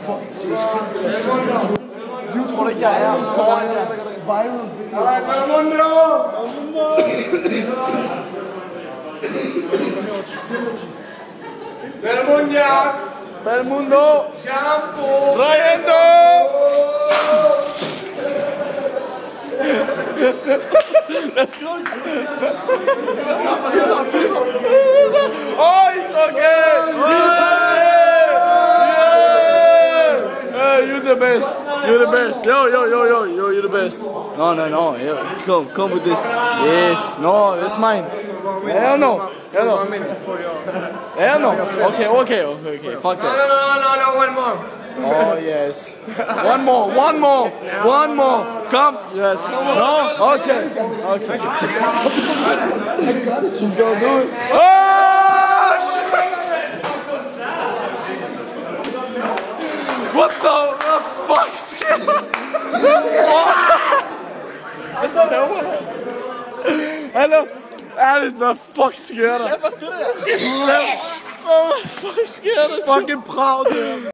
fucking seriøst. Jeg tror ikke, jeg er foran jer. Viral video. Belmundo! Shampoo! Rayendo! Let's go! Oh, he's okay! Yeah! You're the best! You're the best! Yo, you're the best! No. Yo, come with this. Yes, no, it's mine. Hell no! Hell no! Okay. Fuck that. No, one more. Oh yes. One more. Come. Yes. No. Okay. She's gonna do it. Oh shit! What the fuck? Hello. Ærligt, hvad fuck sker der? Hvad fuck sker der? Fucking Prag, det her.